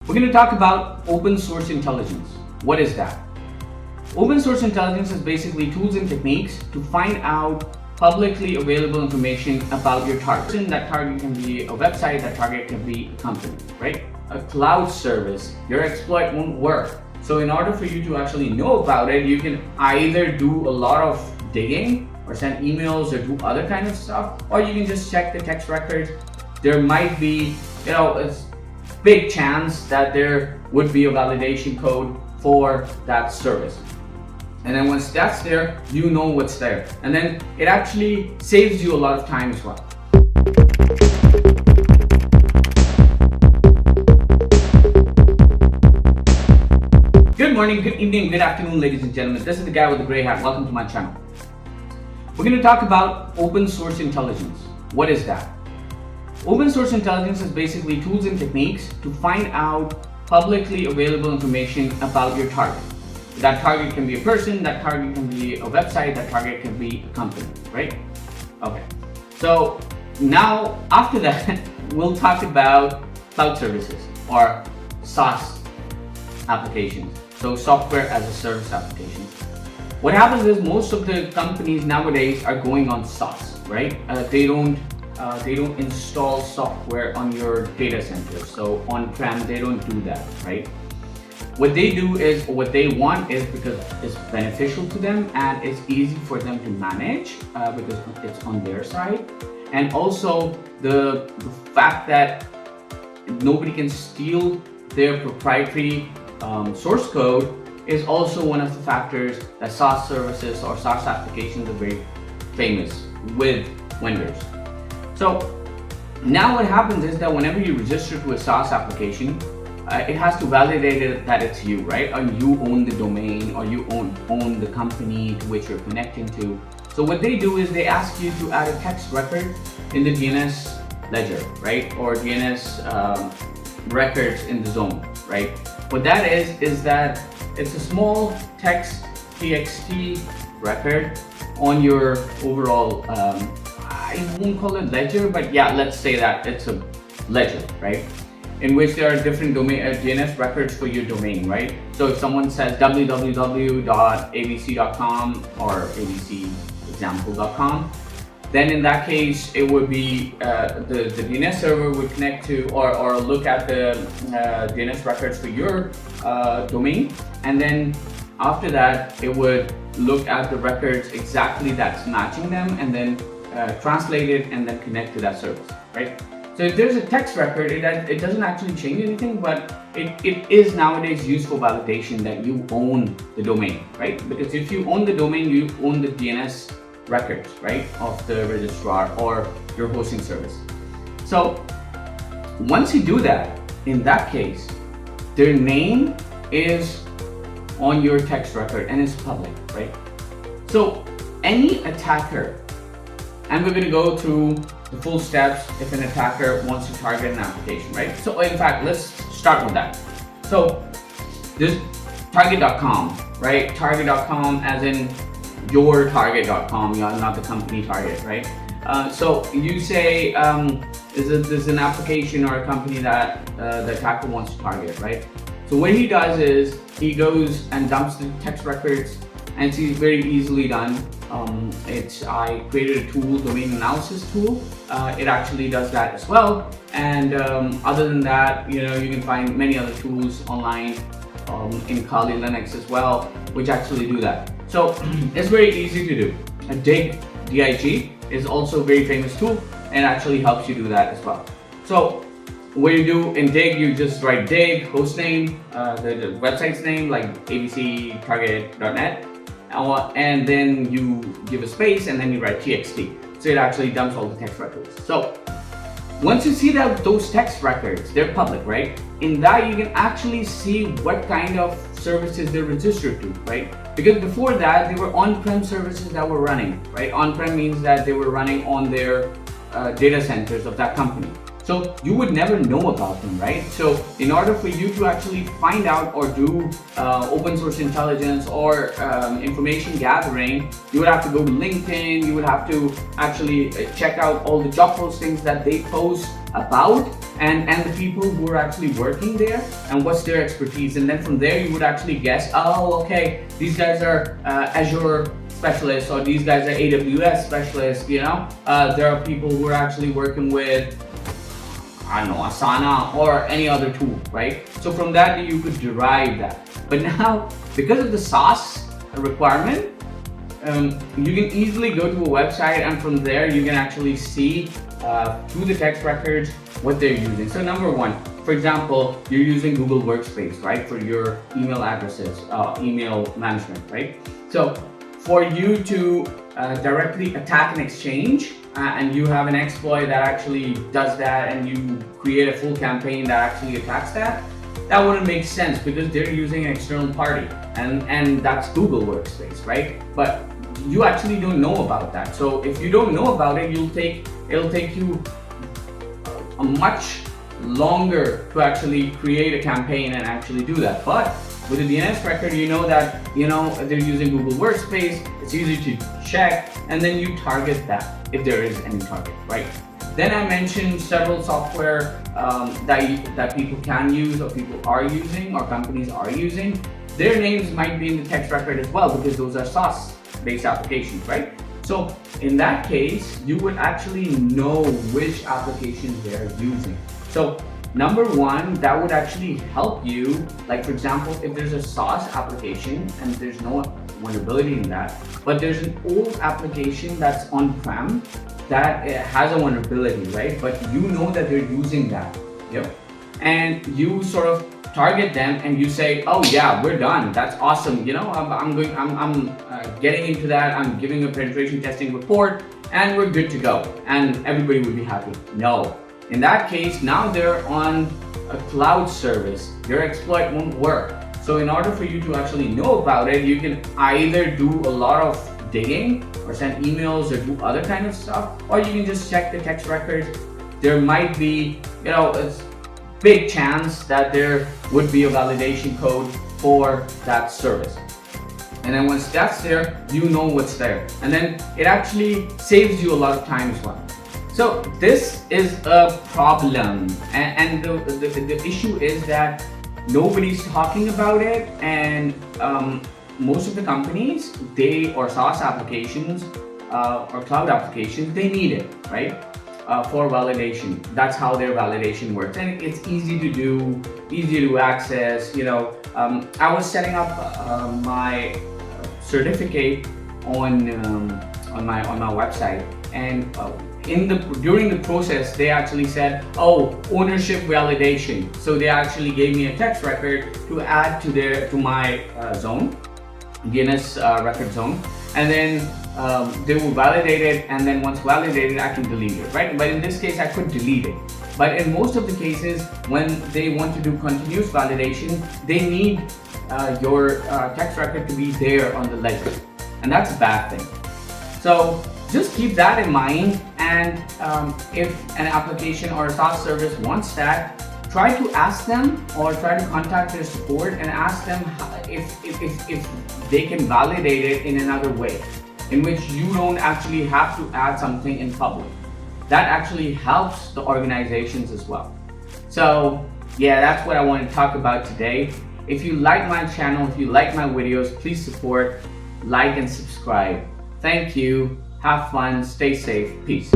We're going to talk about open source intelligence. What is that? Open source intelligence is basically tools and techniques to find out publicly available information about your target. That target can be a website, that target can be a company, right? A cloud service, your exploit won't work. So in order for you to actually know about it, you can either do a lot of digging or send emails or do other kind of stuff, or you can just check the text records. There might be, a big chance that there would be a validation code for that service. And then once that's there, you know what's there. And then it actually saves you a lot of time as well. Good morning, good evening, good afternoon, ladies and gentlemen. This is the guy with the gray hat. Welcome to my channel. We're going to talk about open source intelligence. What is that? Open source intelligence is basically tools and techniques to find out publicly available information about your target. That target can be a person, that target can be a website, that target can be a company, right? Okay. So now after that, we'll talk about cloud services or SaaS applications. So software as a service applications. What happens is most of the companies nowadays are going on SaaS, right? They don't install software on your data center. So on-prem, they don't do that, right? What they do is, what they want is because it's beneficial to them and it's easy for them to manage because it's on their side. And also the fact that nobody can steal their proprietary source code is also one of the factors that SaaS services or SaaS applications are very famous with vendors. So now what happens is that whenever you register to a SaaS application, it has to validate it that it's you, right? Or you own the domain, or you own the company to which you're connecting to. So what they do is they ask you to add a text record in the DNS ledger, right? Or DNS records in the zone, right? What that is that it's a small text TXT record on your overall, I won't call it ledger, but yeah, let's say that it's a ledger, right? In which there are different domain DNS records for your domain, right? So if someone says www.abc.com or abcexample.com, then in that case it would be the DNS server would connect to or look at the DNS records for your domain, and then after that it would look at the records exactly that's matching them, and then translate it and then connect to that service, right? So if there's a text record, it doesn't actually change anything, but it is nowadays used for validation that you own the domain, right? Because if you own the domain, you own the DNS records, right, of the registrar or your hosting service. So once you do that, in that case, their name is on your text record and it's public, right? So any attacker, and we're going to go through the full steps if an attacker wants to target an application, right? So in fact, let's start with that. So this target.com, right? Target.com as in your target.com, not the company target, right? So you say there's an application or a company that the attacker wants to target, right? So what he does is he goes and dumps the text records, and it's very easily done. I created a tool, domain analysis tool. It actually does that as well. And other than that, you can find many other tools online in Kali Linux as well, which actually do that. So it's very easy to do. A dig, DIG, is also a very famous tool and actually helps you do that as well. So what you do in dig, you just write dig, hostname, the website's name like abctarget.net. And then you give a space and then you write TXT. So it actually dumps all the text records. So once you see that those text records, they're public, right? In that you can actually see what kind of services they're registered to, right? Because before that, they were on-prem services that were running, right? On-prem means that they were running on their data centers of that company. So you would never know about them, right? So in order for you to actually find out or do open source intelligence or information gathering, you would have to go to LinkedIn, you would have to actually check out all the job postings that they post about and the people who are actually working there and what's their expertise. And then from there you would actually guess, oh, okay, these guys are Azure specialists, or these guys are AWS specialists, you know. There are people who are actually working with, I don't know, Asana or any other tool, right? So from that you could derive that. But now, because of the SaaS requirement, you can easily go to a website, and from there you can actually see through the text records what they're using. So number one, for example, you're using Google Workspace, right, for your email addresses, email management, right? So for you to directly attack an exchange, and you have an exploit that actually does that, and you create a full campaign that actually attacks that, that wouldn't make sense, because they're using an external party, and that's Google Workspace, right? But you actually don't know about that. So if you don't know about it, it'll take you a much longer to actually create a campaign and actually do that. But with the DNS record, you know that, you know, they're using Google Workspace, it's easy to check, and then you target that if there is any target, right? Then I mentioned several software that people can use, or people are using, or companies are using. Their names might be in the text record as well, because those are SaaS-based applications, right? So in that case, you would actually know which applications they're using. So number one, that would actually help you. Like, for example, if there's a SaaS application and there's no vulnerability in that, but there's an old application that's on-prem that has a vulnerability, right? But you know that they're using that, yep. And you sort of target them and you say, oh yeah, we're done. That's awesome. You know, I'm getting into that. I'm giving a penetration testing report, and we're good to go. And everybody would be happy. No. In that case, now they're on a cloud service. Your exploit won't work. So in order for you to actually know about it, you can either do a lot of digging or send emails or do other kind of stuff, or you can just check the text records. There might be, you know, it's big chance that there would be a validation code for that service. And then once that's there, you know what's there. And then it actually saves you a lot of time as well. So this is a problem, and the issue is that nobody's talking about it, and most of the companies, or SaaS applications or cloud applications, they need it, right? For validation. That's how their validation works, and it's easy to do, easy to access. You know, I was setting up my certificate on my website, and during the process, they actually said, oh, ownership validation. So they actually gave me a text record to add to my zone, DNS record zone, and then they will validate it, and then once validated, I can delete it, right? But in this case, I could delete it. But in most of the cases, when they want to do continuous validation, they need your text record to be there on the ledger, and that's a bad thing. So just keep that in mind, and if an application or a SaaS service wants that, try to ask them, or try to contact their support and ask them if they can validate it in another way, in which you don't actually have to add something in public. That actually helps the organizations as well. So yeah, that's what I want to talk about today. If you like my channel, if you like my videos, please support, like, and subscribe. Thank you. Have fun. Stay safe. Peace.